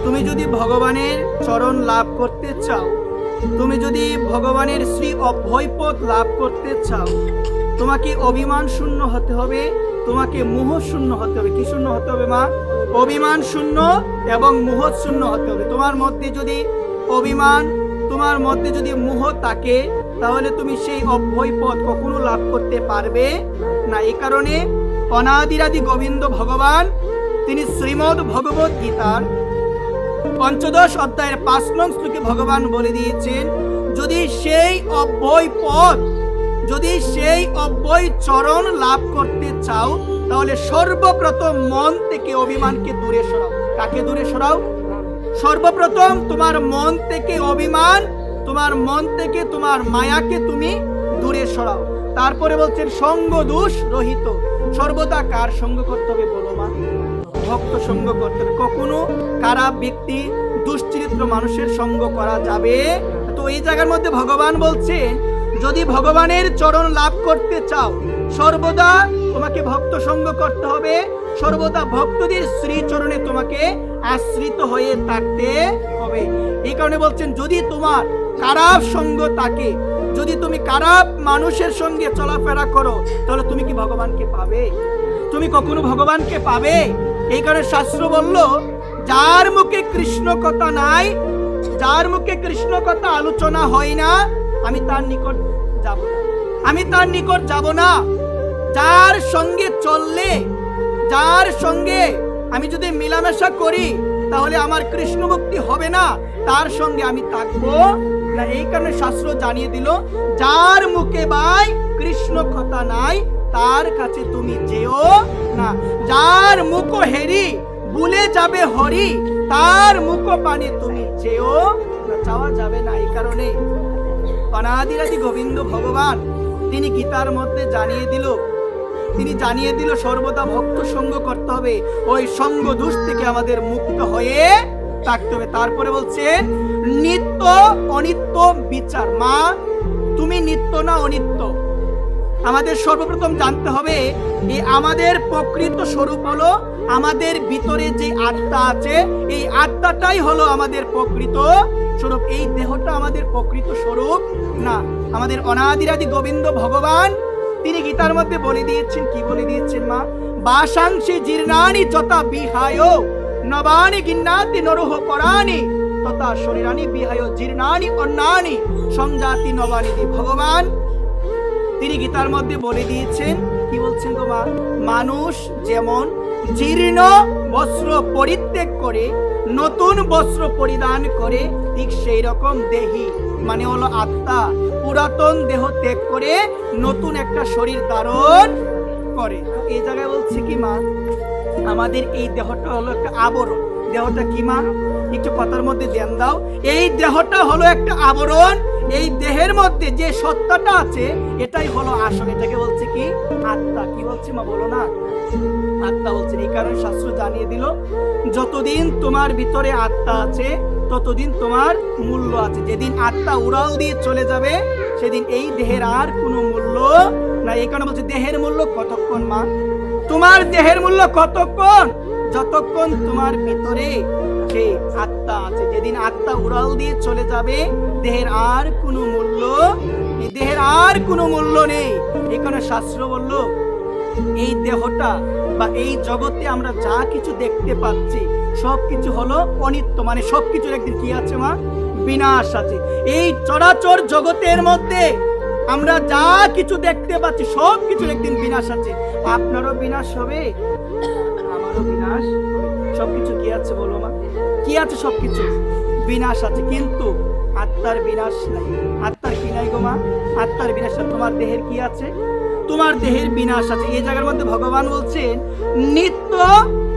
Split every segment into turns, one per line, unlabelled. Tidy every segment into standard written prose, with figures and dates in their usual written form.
তুমি যদি ভগবানের চরণ লাভ করতে চাও, তুমি যদি ভগবানের শ্রী অভয়পদ লাভ করতে চাও, তোমাকে অভিমান শূন্য হতে হবে, তোমাকে মোহ শূন্য হতে হবে। কি শূন্য হতে হবে মা? অভিমান শূন্য এবং মোহ শূন্য হতে হবে। তোমার মধ্যে যদি অভিমান, তোমার মধ্যে যদি মোহ থাকে, তাহলে তুমি সেই অভয় পদ কখনো লাভ করতে পারবে না। এই কারণে অনাদিরাদি গোবিন্দ ভগবান তিনি শ্রীমদ্ ভগবত গীতার ৫ম অধ্যায়ের ৫ নং শ্লোকে ভগবান বলে দিয়েছেন, যদি সেই অভয় পদ, যদি সেই অভয় চরণ লাভ করতে চাও, তাহলে সর্বপ্রথম মন থেকে অভিমানকে দূরে সরাও। কাকে দূরে সরাও? সর্বপ্রথম তোমার মন থেকে অভিমান, তোমার মন থেকে তোমার মায়াকে তুমি দূরে সরাও। তারপরে বলছেন সঙ্গ দোষ রহিত। সর্বদা কার সঙ্গ করতে হবে বলো মা? ভক্ত সঙ্গ করতে হবে। কখনো খারাপ ব্যক্তি, দুশ্চরিত্র মানুষের সঙ্গ করা যাবে। তো এই জায়গার মধ্যে ভগবান বলছেন, যদি ভগবানের চরণ লাভ করতে চাও, সর্বদা তোমাকে ভক্ত সঙ্গ করতে হবে, সর্বদা ভক্তদের শ্রী চরণে তোমাকে আশ্রিত হয়ে থাকতে হবে। এই কারণে বলছেন, যদি তোমার খারাপ সঙ্গ থাকে, যদি তুমি খারাপ মানুষের সঙ্গে চলাফেরা করো, তাহলে তুমি কি ভগবানকে পাবে? তুমি কখনো ভগবানকে পাবে? এই কারণে শাস্ত্র বলল, যার মুখে কৃষ্ণ কথা নাই, যার মুখে কৃষ্ণ কথা আলোচনা হয় না, আমি তার নিকট যাব না, আমি তার নিকট যাব না। যার সঙ্গে চললে, যার সঙ্গে আমি যদি মেলামেশা করি, তাহলে আমার কৃষ্ণ ভক্তি হবে না, তার সঙ্গে আমি থাকবো না। এই কারণে শাস্ত্র জানিয়ে দিল, যার মুখে ভাই কৃষ্ণ কথা নাই, তার কাছে তুমি যেও না। যার মুখ হেরি ভুলে যাবে হরি, তার মুখ পানে তুমি যেও না, যাওয়া যাবে না। এই কারণে অনাদিরাদি গোবিন্দ ভগবান তিনি গীতার মধ্যে জানিয়ে দিল, তিনি জানিয়ে দিল সর্বদা ভক্ত সঙ্গ করতে হবে, ওই সঙ্গ দোষ থেকে আমাদের মুক্ত হয়ে থাকতে হবে। তারপরে বলছেন নিত্য অনিত্য বিচার। মা, তুমি নিত্য না অনিত্য? আমাদের সর্বপ্রথম জানতে হবে, এই আমাদের প্রকৃত স্বরূপ হলো, আমাদের ভিতরে যে আত্মা আছে, এই আত্মাটাই হলো আমাদের প্রকৃত স্বরূপ। এই দেহটা আমাদের প্রকৃত স্বরূপ না। আমাদের অনাদিরাদি গোবিন্দ ভগবান তিনি গীতার মধ্যে বলে দিয়েছেন, কি বলে দিয়েছেন মা? বাসাংশি জীর্ণানি যথা বিহায় নবানি গিন্নাতি নরহ পরানি তথা শরীরানি বিহায় জীর্ণানি অন্নানি সংজাতি নবানি। ভগবান তিনি গীতার মধ্যে বলে দিয়েছেন, কি বলছেন গো মা? মানুষ যেমন জীর্ণ বস্ত্র পরিত্যাগ করে নতুন বস্ত্র পরিধান করে, ঠিক সেই রকম দেহি মানে হলো আত্মা পুরাতন দেহ ত্যাগ করে নতুন একটা শরীর ধারণ করে। এই জায়গায় বলছে কি মা, আমাদের এই দেহটা হলো একটা আবরণ। দেহটা কি মা? একটু কথার মধ্যে ধ্যান দাও। এই দেহটা হলো একটা আবরণ। এই দেহের মধ্যে যে সত্তাটা আছে, এটাই হলো আসল। এটাকে বলছে কি? আত্মা। কি বলছে মা বলো না? আত্মা বলছেন। এই কারণে শাস্ত্র জানিয়ে দিল, যতদিন তোমার ভিতরে আত্মা আছে, ততদিন তোমার মূল্য আছে। যেদিন আত্মা উড়াল দিয়ে চলে যাবে, সেদিন এই দেহের আর কোনো মূল্য না। এই কারণে বলছে দেহের মূল্য কতক্ষণ মা? তোমার দেহের মূল্য কতক্ষণ? যতক্ষণ তোমার ভিতরে সেই আত্মা আছে। যেদিন আত্মা উড়াল দিয়ে চলে যাবে, দেহের আর কোনো মূল্য নেই, দেহের আর কোনো মূল্য নেই। এই কারণে শাস্ত্র বলল, এই দেহটা বা এই জগতে আমরা যা কিছু দেখতে পাচ্ছি, সবকিছু হলো অনিত্য। মানে সবকিছুর একদিন কি আছে মা? বিনাশ আছে। এই চরাচর জগতের মধ্যে আমরা যা কিছু দেখতে পাচ্ছি, সবকিছুর একদিন বিনাশ আছে। আপনারও বিনাশ হবে, আমারও বিনাশ হবে। সবকিছু কি আছে বলো মা? কি আছে? সবকিছু বিনাশ আছে, কিন্তু আত্মার বিনাশ নাই। আত্মার কি নাই গো মা? আত্মার বিনাশ। তোমার দেহের কি আছে? তোমার দেহের বিনাশ আছে। এই জায়গার মধ্যে ভগবান বলছেন নিত্য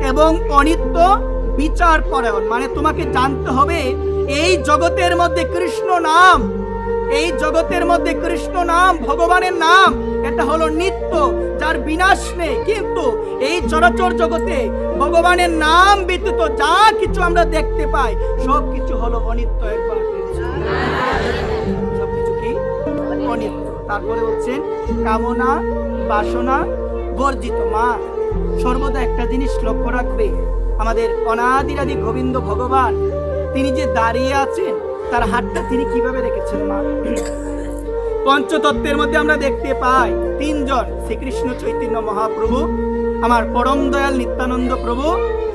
এবং অনিত্য বিচার পরায়ণ। মানে তোমাকে জানতে হবে, এই জগতের মধ্যে কৃষ্ণ নাম, এই জগতের মধ্যে কৃষ্ণ নাম, ভগবানের নাম, এটা হলো নিত্য, যার বিনাশ নেই। কিন্তু এই চরাচর জগতে ভগবানের নাম ব্যতীত যা কিছু আমরা দেখতে পাই, সবকিছু হলো অনিত্য। একবার সবকিছু কি? অনিত্য। তারপরে হচ্ছেন কামনা বাসনা বর্জিত। মা, সর্বদা একটা জিনিস লক্ষ্য রাখবে, আমাদের অনাদিরাদি গোবিন্দ ভগবান তিনি যে দাঁড়িয়ে আছেন তার হাতটা তিনি কিভাবে রেখেছেন মা? পঞ্চতত্ত্বের মধ্যে আমরা দেখতে পাই তিনজন, শ্রীকৃষ্ণ চৈতন্য মহাপ্রভু, আমার পরম দয়াল নিত্যানন্দ প্রভু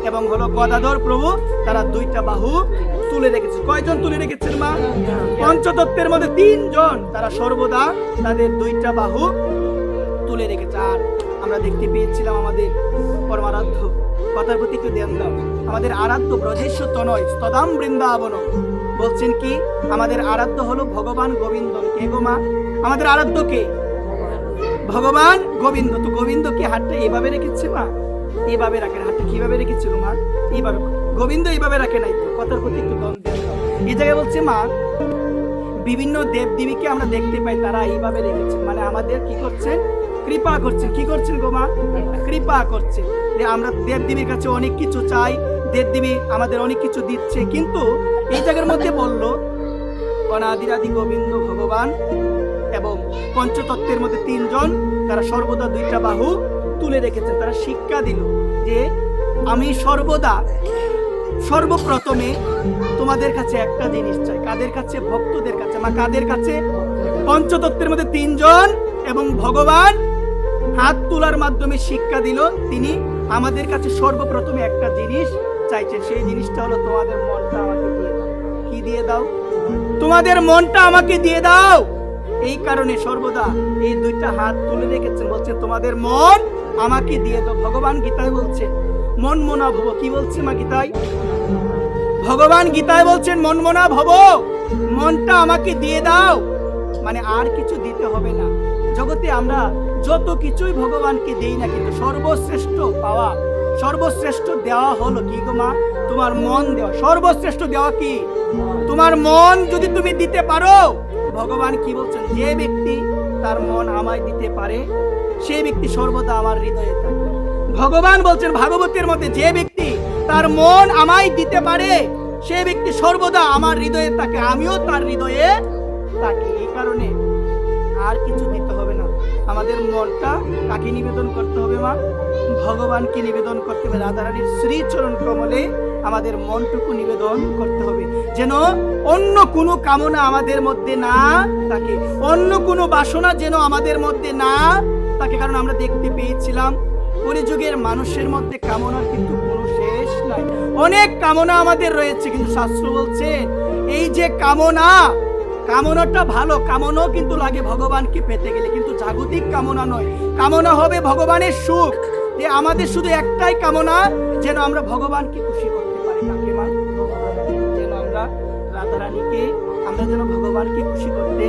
এবং হলো গদাধর প্রভু, তারা দুইটা বাহু তুলে রেখেছে। কয়জন তুলে রেখেছেন মা? পঞ্চতত্ত্বের মধ্যে তিনজন, তারা সর্বদা তাদের দুইটা বাহু তুলে রেখেছে। আর আমরা দেখতে পেয়েছিলাম আমাদের পরমারাধ্য, কথার প্রতি একটু ধ্যান দাও, আমাদের আরাধ্য ব্রজেশ্বর তনয় স্তদাম বৃন্দাবন বলছেন কি, আমাদের আরাধ্য হলো ভগবান গোবিন্দ। কে গো মা? আমাদের আরাধ্য কে? ভগবান গোবিন্দ। তো গোবিন্দ কি হাতটা এইভাবে রেখেছে মা? এইভাবে রাখেন। হাতটা কিভাবে রেখেছিল মা? এইভাবে। গোবিন্দ এইভাবে রাখে নাই। কথার প্রতি একটু দম দেন। এই জায়গায় বলছে মা, বিভিন্ন দেব দেবীকে আমরা দেখতে পাই তারা এইভাবে রেখেছেন, মানে আমাদের কি করছেন? কৃপা করছেন। কি করছেন গো মা? কৃপা করছেন। যে আমরা দেব দেবীর কাছে অনেক কিছু চাই, দেব দেবী আমাদের অনেক কিছু দিচ্ছে, কিন্তু এই জায়গার মধ্যে বললো অনাদিরাদি গোবিন্দ ভগবান এবং পঞ্চতত্ত্বের মধ্যে তিনজন, তারা সর্বদা দুইটা বাহু তুলে রেখেছেন। তারা শিক্ষা দিল যে আমি সর্বদা সর্বপ্রথমে তোমাদের কাছে একটা জিনিস চাই। কাদের কাছে? ভক্তদের কাছে। মা কাদের কাছে? পঞ্চতত্ত্বের মধ্যে তিনজন এবং ভগবান হাত তোলার মাধ্যমে শিক্ষা দিল তিনি আমাদের কাছে সর্বপ্রথমে একটা জিনিস চাইছেন। সেই জিনিসটা হলো তোমাদের মনটা আমাকে দিয়ে দাও। কি দিয়ে দাও? তোমাদের মনটা আমাকে দিয়ে দাও। এই কারণে সর্বদা এই দুইটা হাত তুলে রেখেছেন, বলছেন তোমাদের মন আমাকে দিয়ে দাও। ভগবান গীতায় বলছেন মন মনা ভব। কি বলছে মা গীতায়? ভগবান গীতায় বলছেন মন মনা ভব, মনটা আমাকে দিয়ে দাও, মানে আর কিছু দিতে হবে না। জগতে আমরা যত কিছুই ভগবানকে দেই না, কিন্তু সর্বশ্রেষ্ঠ পাওয়া, সর্বশ্রেষ্ঠ দেওয়া হলো কি গো মা? তোমার মন দেওয়া। সর্বশ্রেষ্ঠ দেওয়া কি? তোমার মন যদি তুমি দিতে পারো, ভগবান কি বলছেন? যে ব্যক্তি তার মন আমায় দিতে পারে সেই ব্যক্তি সর্বদা আমার হৃদয়ে থাকে। ভগবান বলছেন ভাগবতের মধ্যে, যে ব্যক্তি তার মন আমায় দিতে পারে সে ব্যক্তি সর্বদা আমার হৃদয়ে থাকে, আমিও তার হৃদয়ে থাকি। এই কারণে আর কিছু দিতে হবে না। আমাদের মনটা কাকে নিবেদন করতে হবে মা? ভগবানকে নিবেদন করতে হবে। রাধারানীর শ্রীচরণ কমলে আমাদের মনটুকু নিবেদন করতে হবে, যেন অন্য কোনো কামনা আমাদের মধ্যে না থাকে, অন্য কোনো বাসনা যেন আমাদের মধ্যে না থাকে। কারণ আমরা দেখতে পেয়েছিলাম কলিযুগের মানুষের মধ্যে কামনার কিন্তু কোনো শেষ নাই। অনেক কামনা আমাদের রয়েছে, কিন্তু শাস্ত্র বলছে এই যে কামনা, কামনাটা ভালো, কামনাও কিন্তু লাগে ভগবানকে পেতে গেলে, কিন্তু জাগতিক কামনা নয়। কামনা হবে ভগবানের সুখ। যে আমাদের শুধু একটাই কামনা, যেন আমরা ভগবানকে খুশি করতে পারি। কাকে মা? যেন আমরা রাধারানীকে, আমরা যেন ভগবানকে খুশি করতে